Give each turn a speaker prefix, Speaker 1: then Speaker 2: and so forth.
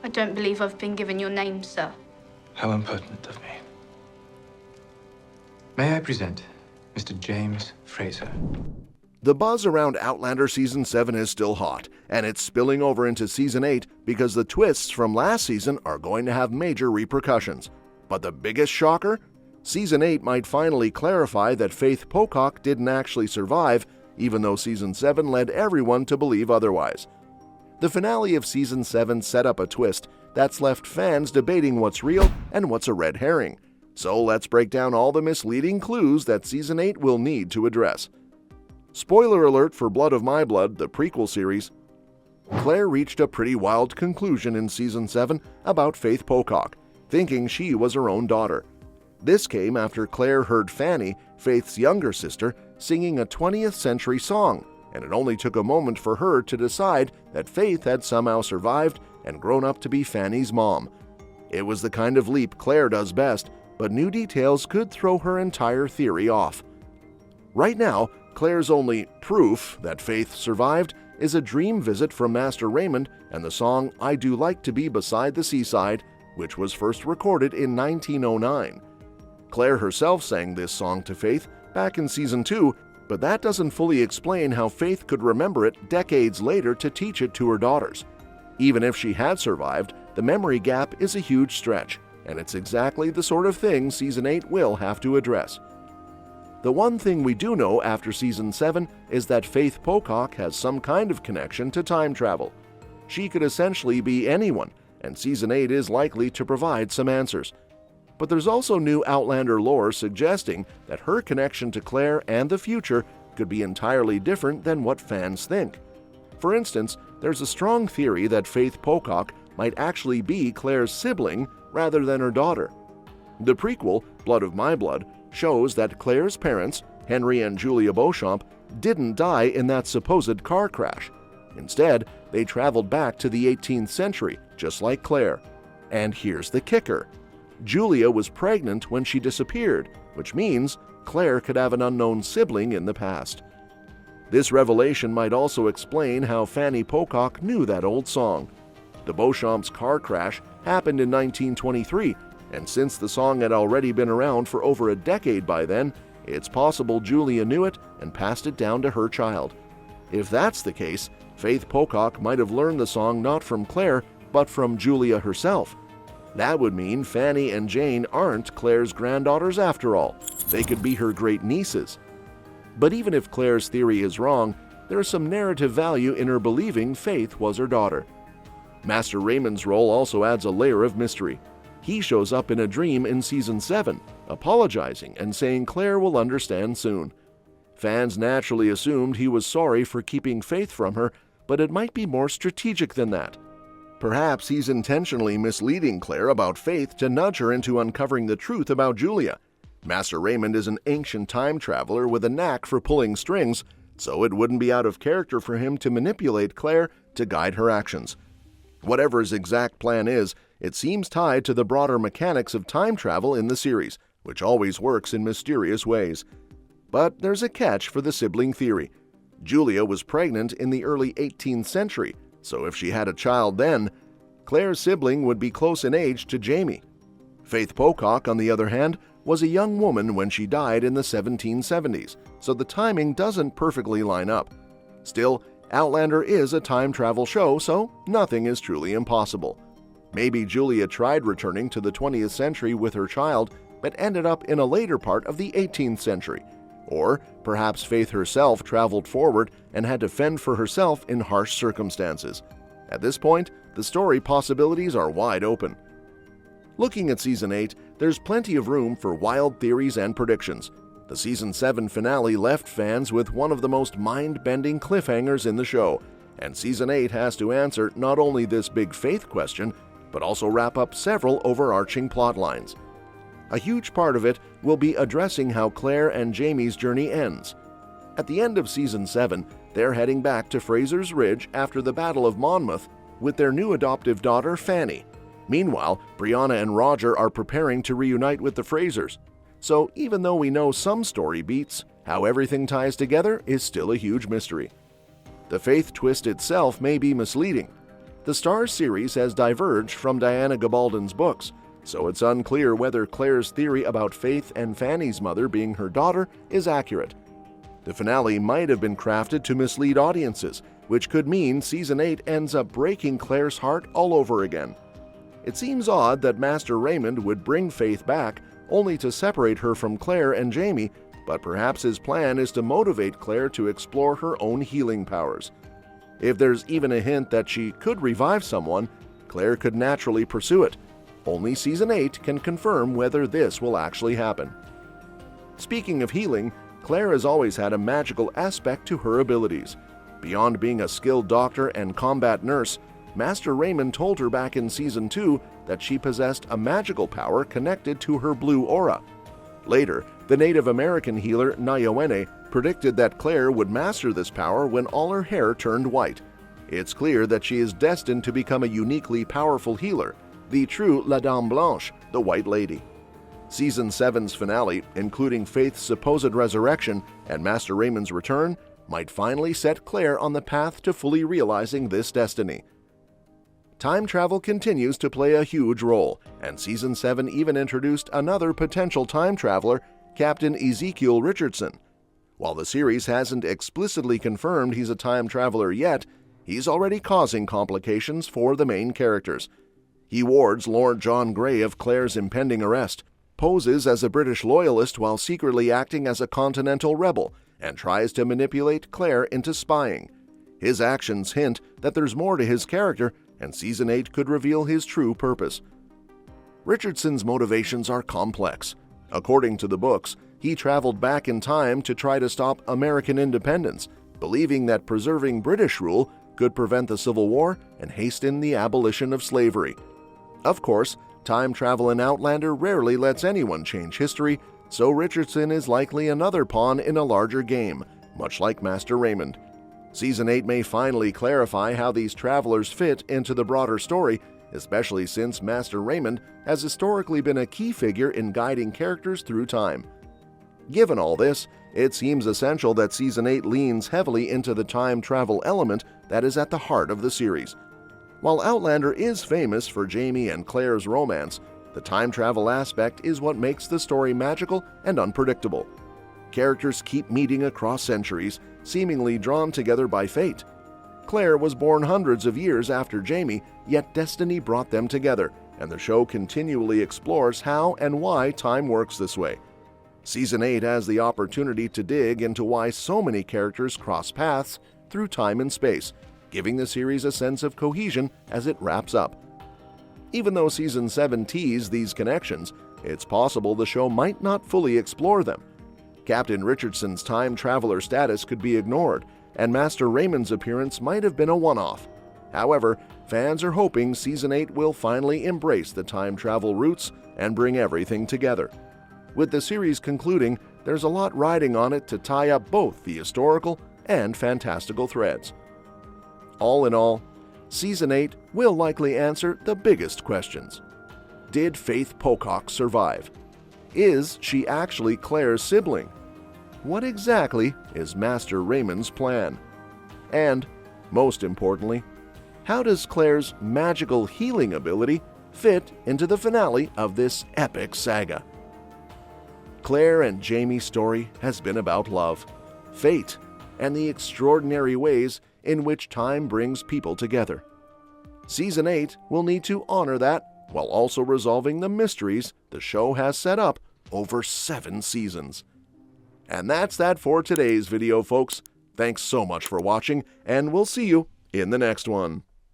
Speaker 1: I don't believe I've been given your name, sir.
Speaker 2: How impertinent of me. May I present Mr. James Fraser?
Speaker 3: The buzz around Outlander Season 7 is still hot, and it's spilling over into Season 8 because the twists from last season are going to have major repercussions. But the biggest shocker? Season 8 might finally clarify that Faith Pocock didn't actually survive, even though Season 7 led everyone to believe otherwise. The finale of Season 7 set up a twist that's left fans debating what's real and what's a red herring. So let's break down all the misleading clues that Season 8 will need to address. Spoiler alert for Blood of My Blood, the prequel series. Claire reached a pretty wild conclusion in Season 7 about Faith Pocock, thinking she was her own daughter. This came after Claire heard Fanny, Faith's younger sister, singing a 20th century song, and it only took a moment for her to decide that Faith had somehow survived and grown up to be Fanny's mom. It was the kind of leap Claire does best, but new details could throw her entire theory off. Right now, Claire's only proof that Faith survived is a dream visit from Master Raymond and the song I Do Like to Be Beside the Seaside, which was first recorded in 1909. Claire herself sang this song to Faith back in Season 2, but that doesn't fully explain how Faith could remember it decades later to teach it to her daughters. Even if she had survived, the memory gap is a huge stretch, and it's exactly the sort of thing Season 8 will have to address. The one thing we do know after Season 7 is that Faith Pocock has some kind of connection to time travel. She could essentially be anyone, and Season 8 is likely to provide some answers. But there's also new Outlander lore suggesting that her connection to Clare and the future could be entirely different than what fans think. For instance, there's a strong theory that Faith Pocock might actually be Clare's sibling rather than her daughter. The prequel, Blood of My Blood, shows that Claire's parents, Henry and Julia Beauchamp, didn't die in that supposed car crash. Instead, they traveled back to the 18th century, just like Clare. And here's the kicker. Julia was pregnant when she disappeared, which means Clare could have an unknown sibling in the past. This revelation might also explain how Fanny Pocock knew that old song. The Beauchamp's car crash happened in 1923, and since the song had already been around for over a decade by then, it's possible Julia knew it and passed it down to her child. If that's the case, Faith Pocock might have learned the song not from Clare, but from Julia herself. That would mean Fanny and Jane aren't Claire's granddaughters after all. They could be her great-nieces. But even if Claire's theory is wrong, there's some narrative value in her believing Faith was her daughter. Master Raymond's role also adds a layer of mystery. He shows up in a dream in Season 7, apologizing and saying Clare will understand soon. Fans naturally assumed he was sorry for keeping Faith from her, but it might be more strategic than that. Perhaps he's intentionally misleading Clare about Faith to nudge her into uncovering the truth about Julia. Master Raymond is an ancient time traveler with a knack for pulling strings, so it wouldn't be out of character for him to manipulate Clare to guide her actions. Whatever his exact plan is, it seems tied to the broader mechanics of time travel in the series, which always works in mysterious ways. But there's a catch for the sibling theory. Julia was pregnant in the early 18th century, so if she had a child then, Claire's sibling would be close in age to Jamie. Faith Pocock, on the other hand, was a young woman when she died in the 1770s, so the timing doesn't perfectly line up. Still, Outlander is a time travel show, so nothing is truly impossible. Maybe Julia tried returning to the 20th century with her child, but ended up in a later part of the 18th century. Or perhaps Faith herself traveled forward and had to fend for herself in harsh circumstances. At this point, the story possibilities are wide open. Looking at Season 8, there's plenty of room for wild theories and predictions. The Season 7 finale left fans with one of the most mind-bending cliffhangers in the show, and Season 8 has to answer not only this big Faith question, but also wrap up several overarching plot lines. A huge part of it will be addressing how Claire and Jamie's journey ends. At the end of Season 7, they're heading back to Frasers Ridge after the Battle of Monmouth with their new adoptive daughter, Fanny. Meanwhile, Brianna and Roger are preparing to reunite with the Frasers. So even though we know some story beats, how everything ties together is still a huge mystery. The Faith twist itself may be misleading. The Starz series has diverged from Diana Gabaldon's books, so it's unclear whether Claire's theory about Faith and Fanny's mother being her daughter is accurate. The finale might have been crafted to mislead audiences, which could mean Season 8 ends up breaking Claire's heart all over again. It seems odd that Master Raymond would bring Faith back only to separate her from Claire and Jamie, but perhaps his plan is to motivate Claire to explore her own healing powers. If there's even a hint that she could revive someone, Claire could naturally pursue it. Only Season 8 can confirm whether this will actually happen. Speaking of healing, Claire has always had a magical aspect to her abilities. Beyond being a skilled doctor and combat nurse, Master Raymond told her back in Season 2 that she possessed a magical power connected to her blue aura. Later, the Native American healer Nyawene predicted that Claire would master this power when all her hair turned white. It's clear that she is destined to become a uniquely powerful healer, the true La Dame Blanche, the White Lady. Season 7's finale, including Faith's supposed resurrection and Master Raymond's return, might finally set Claire on the path to fully realizing this destiny. Time travel continues to play a huge role, and Season 7 even introduced another potential time traveler, Captain Ezekiel Richardson. While the series hasn't explicitly confirmed he's a time traveler yet, he's already causing complications for the main characters. He wards Lord John Grey of Claire's impending arrest, poses as a British loyalist while secretly acting as a continental rebel, and tries to manipulate Claire into spying. His actions hint that there's more to his character, and Season 8 could reveal his true purpose. Richardson's motivations are complex. According to the books, he traveled back in time to try to stop American independence, believing that preserving British rule could prevent the Civil War and hasten the abolition of slavery. Of course, time travel in Outlander rarely lets anyone change history, so Richardson is likely another pawn in a larger game, much like Master Raymond. Season 8 may finally clarify how these travelers fit into the broader story, especially since Master Raymond has historically been a key figure in guiding characters through time. Given all this, it seems essential that Season 8 leans heavily into the time travel element that is at the heart of the series. While Outlander is famous for Jamie and Claire's romance, the time travel aspect is what makes the story magical and unpredictable. Characters keep meeting across centuries, seemingly drawn together by fate. Claire was born hundreds of years after Jamie, yet destiny brought them together, and the show continually explores how and why time works this way. Season 8 has the opportunity to dig into why so many characters cross paths through time and space, giving the series a sense of cohesion as it wraps up. Even though Season 7 teased these connections, it's possible the show might not fully explore them. Captain Richardson's time traveler status could be ignored, and Master Raymond's appearance might have been a one-off. However, fans are hoping Season 8 will finally embrace the time travel roots and bring everything together. With the series concluding, there's a lot riding on it to tie up both the historical and fantastical threads. All in all, Season 8 will likely answer the biggest questions. Did Faith Pocock survive? Is she actually Claire's sibling? What exactly is Master Raymond's plan? And, most importantly, how does Claire's magical healing ability fit into the finale of this epic saga? Claire and Jamie's story has been about love, fate, and the extraordinary ways in which time brings people together. Season 8 will need to honor that while also resolving the mysteries the show has set up over 7 seasons. And that's that for today's video, folks. Thanks so much for watching, and we'll see you in the next one.